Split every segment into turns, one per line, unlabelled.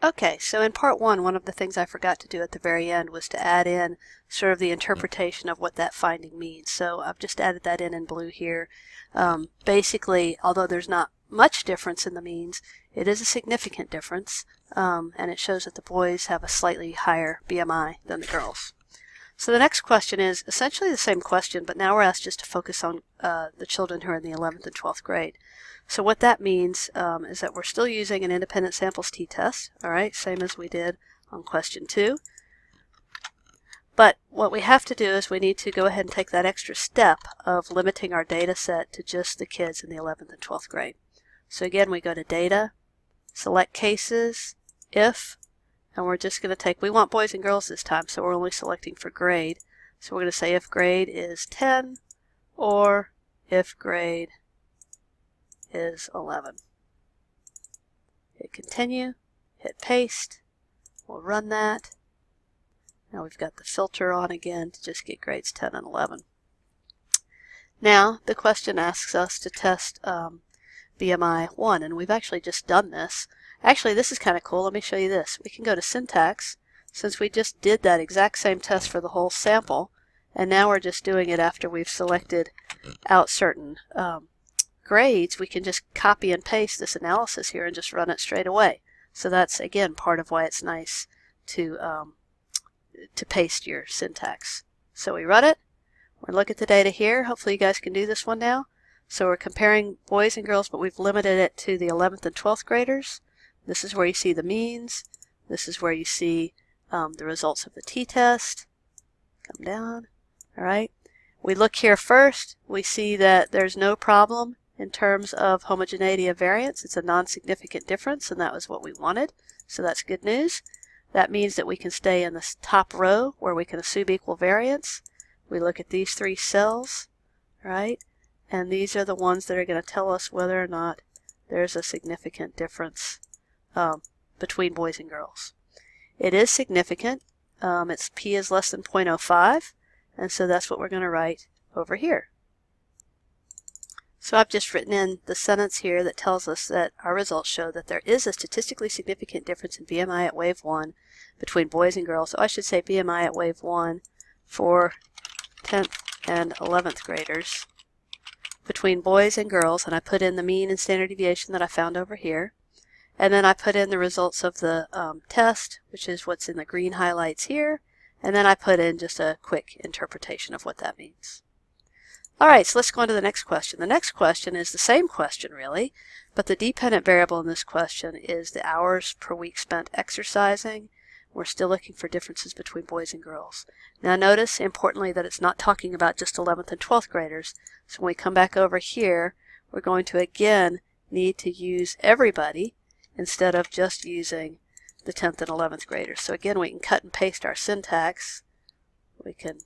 Okay, so in part one of the things I forgot to do at the very end was to add in sort of the interpretation of what that finding means. So I've just added that in blue here. Basically, although there's not much difference in the means, it is a significant difference, and it shows that the boys have a slightly higher BMI than the girls. So the next question is essentially the same question, but now we're asked just to focus on the children who are in the 11th and 12th grade. So what that means is that we're still using an independent samples t-test, all right, same as we did on question 2. But what we have to do is we need to go ahead and take that extra step of limiting our data set to just the kids in the 11th and 12th grade. So again, we go to Data, select Cases, If, and we're just going to take, we want boys and girls this time, so we're only selecting for grade. So we're going to say if grade is 10 or if grade is 11. Hit Continue, hit Paste, we'll run that. Now we've got the filter on again to just get grades 10 and 11. Now the question asks us to test BMI 1, and we've actually just done this. Actually, this is kind of cool. Let me show you this. We can go to Syntax, since we just did that exact same test for the whole sample, and now we're just doing it after we've selected out certain grades. We can just copy and paste this analysis here and just run it straight away. So that's, again, part of why it's nice to paste your syntax. So we run it. We'll look at the data here. Hopefully you guys can do this one now. So we're comparing boys and girls, but we've limited it to the 11th and 12th graders. This is where you see the means. This is where you see the results of the t-test. Come down. All right. We look here first. We see that there's no problem in terms of homogeneity of variance. It's a non-significant difference, and that was what we wanted. So that's good news. That means that we can stay in this top row where we can assume equal variance. We look at these 3 cells, right? And these are the ones that are going to tell us whether or not there's a significant difference between boys and girls. It is significant. Its p is less than 0.05, and so that's what we're going to write over here. So I've just written in the sentence here that tells us that our results show that there is a statistically significant difference in BMI at wave 1 between boys and girls. So I should say BMI at wave 1 for 10th and 11th graders between boys and girls, and I put in the mean and standard deviation that I found over here. And then I put in the results of the test, which is what's in the green highlights here, and then I put in just a quick interpretation of what that means. All right, so let's go on to the next question. The next question is the same question, really, but the dependent variable in this question is the hours per week spent exercising. We're still looking for differences between boys and girls. Now notice, importantly, that it's not talking about just 11th and 12th graders. So when we come back over here, we're going to again need to use everybody instead of just using the 10th and 11th graders. So again, we can cut and paste our syntax. We can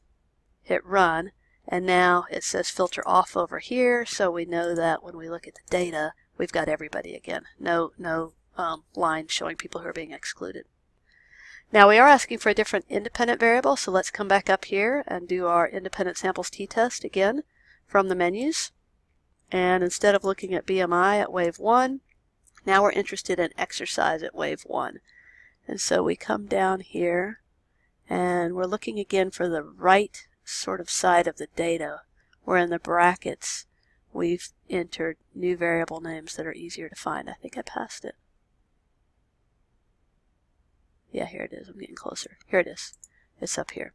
hit Run, and now it says filter off over here, so we know that when we look at the data, we've got everybody again. No line showing people who are being excluded. Now we are asking for a different independent variable, so let's come back up here and do our independent samples t-test again from the menus. And instead of looking at BMI at wave 1, now we're interested in exercise at wave 1. And so we come down here and we're looking again for the right sort of side of the data, where in the brackets we've entered new variable names that are easier to find. I think I passed it. Yeah, here it is. I'm getting closer. Here it is. It's up here.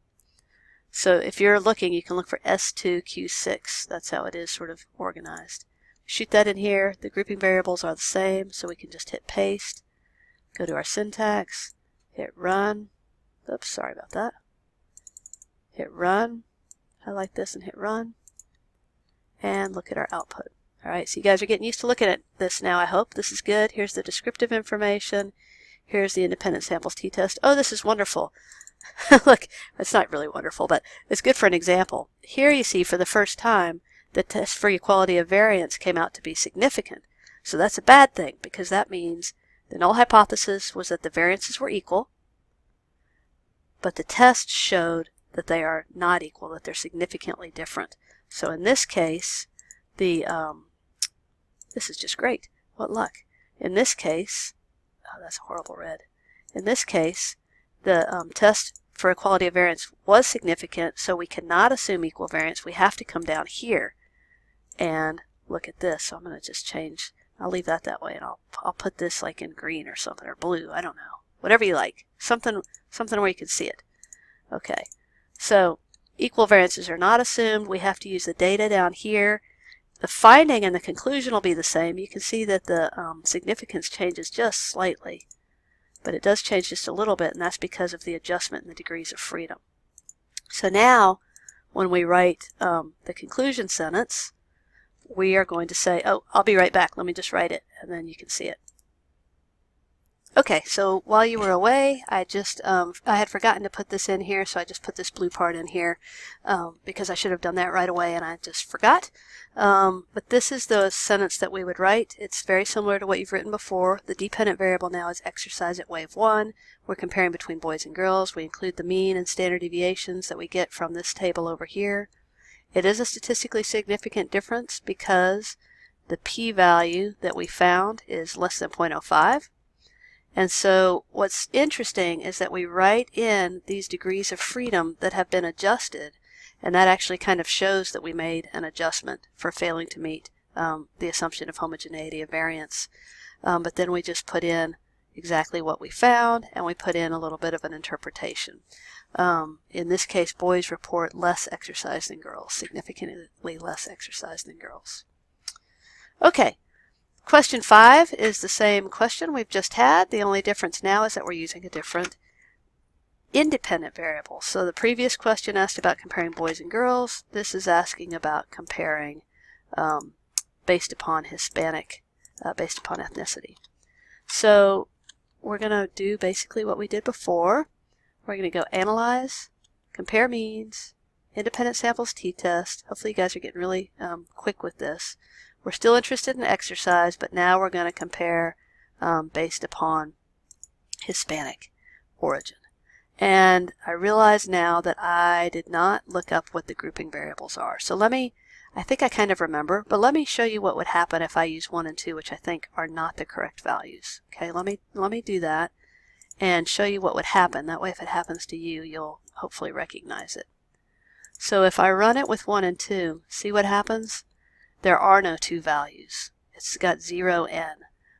So if you're looking, you can look for S2Q6. That's how it is sort of organized. Shoot that in here. The grouping variables are the same, so we can just hit Paste, go to our syntax, hit Run. Oops, sorry about that. Hit Run, highlight this and hit Run, and look at our output. All right, so you guys are getting used to looking at this now, I hope. This is good. Here's the descriptive information. Here's the independent samples t-test. Oh, this is wonderful. Look, it's not really wonderful, but it's good for an example. Here you see for the first time the test for equality of variance came out to be significant. So that's a bad thing, because that means the null hypothesis was that the variances were equal, but the test showed that they are not equal, that they're significantly different. So in this case, this is just great. What luck. In this case, oh, that's a horrible red. In this case, the test for equality of variance was significant, so we cannot assume equal variance. We have to come down here and look at this. So I'm going to just change, I'll leave that way, and I'll put this like in green or something, or blue, I don't know. Whatever you like. Something where you can see it. Okay, so equal variances are not assumed. We have to use the data down here. The finding and the conclusion will be the same. You can see that the significance changes just slightly, but it does change just a little bit, and that's because of the adjustment in the degrees of freedom. So now, when we write the conclusion sentence, we are going to say, oh, I'll be right back. Let me just write it, and then you can see it. Okay, so while you were away, I had forgotten to put this in here, so I just put this blue part in here because I should have done that right away, and I just forgot. But this is the sentence that we would write. It's very similar to what you've written before. The dependent variable now is exercise at wave 1. We're comparing between boys and girls. We include the mean and standard deviations that we get from this table over here. It is a statistically significant difference because the p-value that we found is less than 0.05. And so what's interesting is that we write in these degrees of freedom that have been adjusted, and that actually kind of shows that we made an adjustment for failing to meet the assumption of homogeneity of variance. But then we just put in exactly what we found, and we put in a little bit of an interpretation. In this case, boys report less exercise than girls, significantly less exercise than girls. Okay. Question 5 is the same question we've just had. The only difference now is that we're using a different independent variable. So the previous question asked about comparing boys and girls. This is asking about comparing based upon Hispanic, based upon ethnicity. So we're going to do basically what we did before. We're going to go analyze, compare means, independent samples t-test. Hopefully you guys are getting really quick with this. We're still interested in exercise, but now we're going to compare based upon Hispanic origin. And I realize now that I did not look up what the grouping variables are. So I think I kind of remember, but let me show you what would happen if I use 1 and 2, which I think are not the correct values. Okay, let me do that and show you what would happen. That way if it happens to you, you'll hopefully recognize it. So if I run it with 1 and 2, see what happens? There are no 2 values. It's got 0n.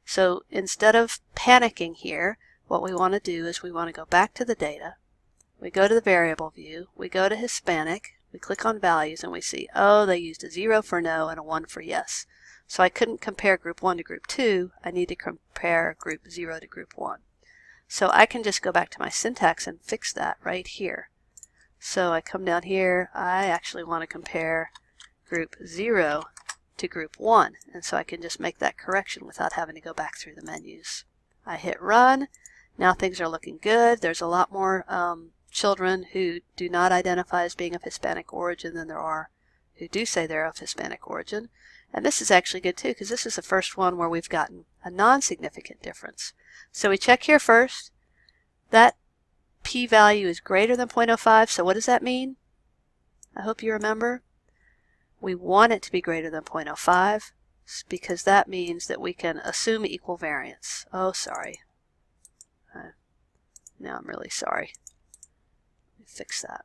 So instead of panicking here, what we want to do is we want to go back to the data. We go to the variable view. We go to Hispanic. We click on values and we see, oh, they used a 0 for no and a 1 for yes. So I couldn't compare group 1 to group 2. I need to compare group 0 to group 1. So I can just go back to my syntax and fix that right here. So I come down here. I actually want to compare group 0 to group 1, and so I can just make that correction without having to go back through the menus. I hit run. Now things are looking good. There's a lot more children who do not identify as being of Hispanic origin than there are who do say they're of Hispanic origin. And this is actually good too, because this is the first one where we've gotten a non-significant difference. So we check here first. That p-value is greater than 0.05, so what does that mean? I hope you remember. We want it to be greater than 0.05 because that means that we can assume equal variance. Oh, sorry. Now I'm really sorry. Let me fix that.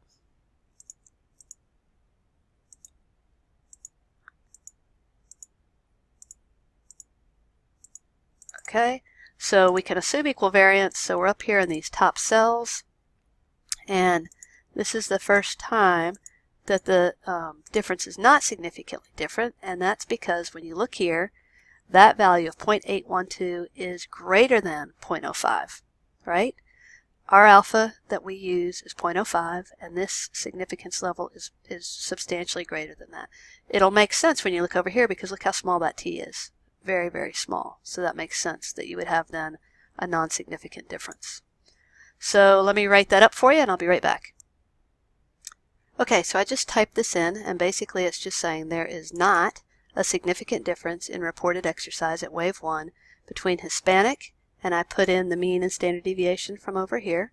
Okay, so we can assume equal variance. So we're up here in these top cells, and this is the first time that the difference is not significantly different, and that's because when you look here, that value of 0.812 is greater than 0.05, right? Our alpha that we use is 0.05, and this significance level is substantially greater than that. It'll make sense when you look over here because look how small that t is. Very, very small. So that makes sense that you would have then a non-significant difference. So let me write that up for you, and I'll be right back. Okay, so I just typed this in, and basically it's just saying there is not a significant difference in reported exercise at wave 1 between Hispanic, and I put in the mean and standard deviation from over here,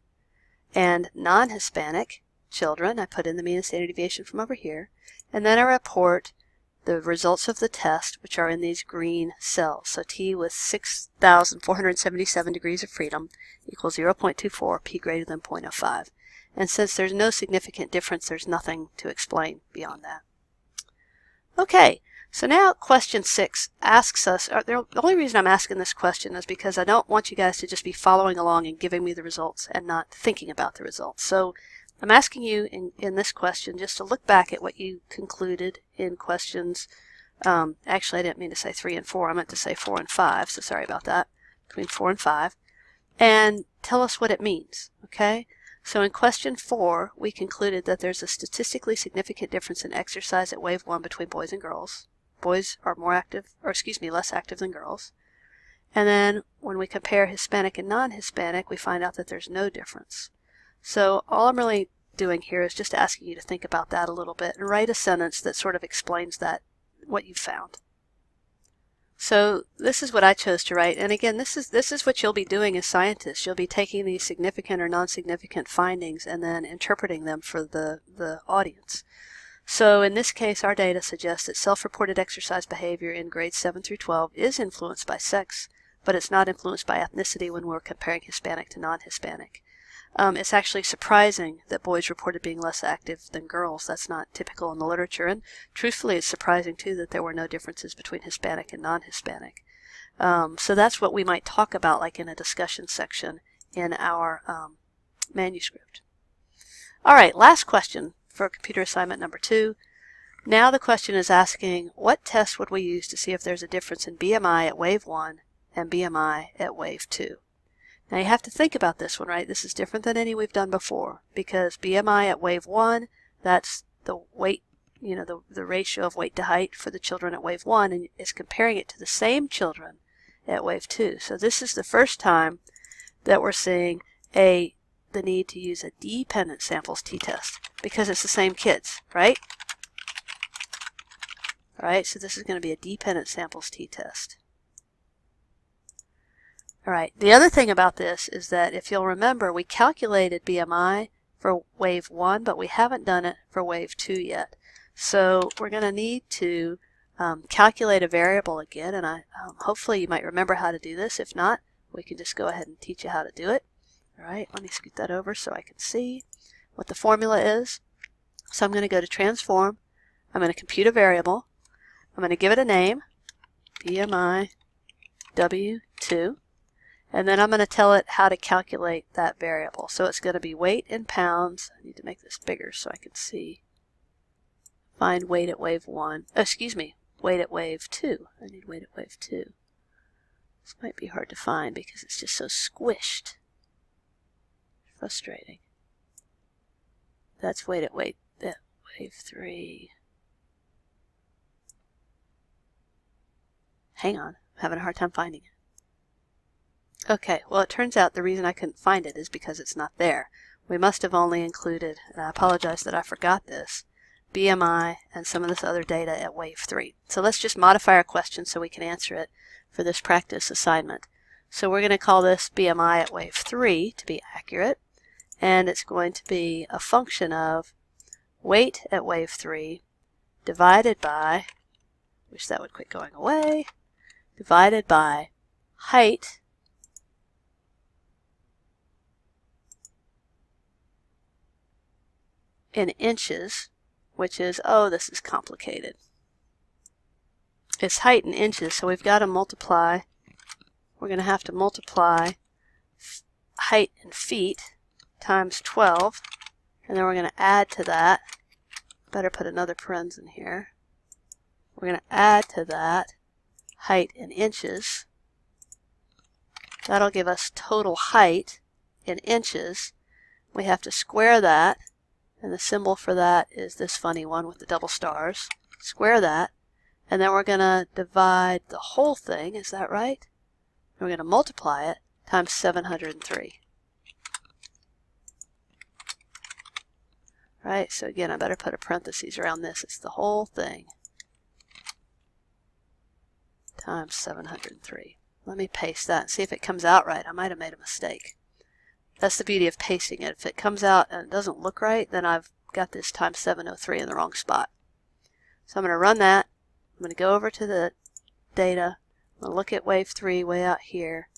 and non-Hispanic children. I put in the mean and standard deviation from over here, and then I report the results of the test, which are in these green cells. So T with 6,477 degrees of freedom equals 0.24, P greater than 0.05. And since there's no significant difference, there's nothing to explain beyond that. Okay, so now question 6 asks us, the only reason I'm asking this question is because I don't want you guys to just be following along and giving me the results and not thinking about the results. So I'm asking you in this question just to look back at what you concluded in questions, actually I didn't mean to say 3 and 4, I meant to say 4 and 5, so sorry about that, between 4 and 5, and tell us what it means, okay? So in question 4, we concluded that there's a statistically significant difference in exercise at wave 1 between boys and girls. Boys are more active, or excuse me, less active than girls. And then when we compare Hispanic and non-Hispanic, we find out that there's no difference. So all I'm really doing here is just asking you to think about that a little bit and write a sentence that sort of explains that, what you found. So this is what I chose to write, and again, this is what you'll be doing as scientists. You'll be taking these significant or non-significant findings and then interpreting them for the audience. So in this case, our data suggests that self-reported exercise behavior in grades 7 through 12 is influenced by sex, but it's not influenced by ethnicity when we're comparing Hispanic to non-Hispanic. It's actually surprising that boys reported being less active than girls. That's not typical in the literature, and truthfully it's surprising too that there were no differences between Hispanic and non-Hispanic. So that's what we might talk about like in a discussion section in our manuscript. Alright, last question for computer assignment number 2. Now the question is asking, what test would we use to see if there's a difference in BMI at wave 1 and BMI at wave 2? Now you have to think about this one, right? This is different than any we've done before, because BMI at wave 1, that's the weight, you know, the ratio of weight to height for the children at wave 1, and it's comparing it to the same children at wave 2. So this is the first time that we're seeing the need to use a dependent samples t-test, because it's the same kids, right? All right, so this is going to be a dependent samples t-test. All right, the other thing about this is that if you'll remember, we calculated BMI for wave 1, but we haven't done it for wave 2 yet. So we're going to need to calculate a variable again, and hopefully you might remember how to do this. If not, we can just go ahead and teach you how to do it. All right, let me scoot that over so I can see what the formula is. So I'm going to go to transform. I'm going to compute a variable. I'm going to give it a name, BMI W2. And then I'm going to tell it how to calculate that variable. So it's going to be weight in pounds. I need to make this bigger so I can see. Find weight at wave 1. Oh, excuse me, weight at wave 2. I need weight at wave 2. This might be hard to find because it's just so squished. Frustrating. That's weight at wave 3. Hang on, I'm having a hard time finding it. Okay, well it turns out the reason I couldn't find it is because it's not there. We must have only included, and I apologize that I forgot this, BMI and some of this other data at wave 3. So let's just modify our question so we can answer it for this practice assignment. So we're going to call this BMI at wave 3 to be accurate, and it's going to be a function of weight at wave 3 divided by, wish that would quit going away, divided by height in inches, which is, oh, this is complicated. It's height in inches, so we've got to multiply. We're going to have to multiply height in feet times 12, and then we're going to add to that. Better put another parens in here. We're going to add to that height in inches. That'll give us total height in inches. We have to square that. And the symbol for that is this funny one with the double stars. Square that. And then we're going to divide the whole thing, is that right? And we're going to multiply it times 703. Right, so again, I better put a parenthesis around this. It's the whole thing times 703. Let me paste that and see if it comes out right. I might have made a mistake. That's the beauty of pasting it. If it comes out and it doesn't look right, then I've got this times 703 in the wrong spot. So I'm going to run that, I'm going to go over to the data. I'm going to look at wave 3 way out here.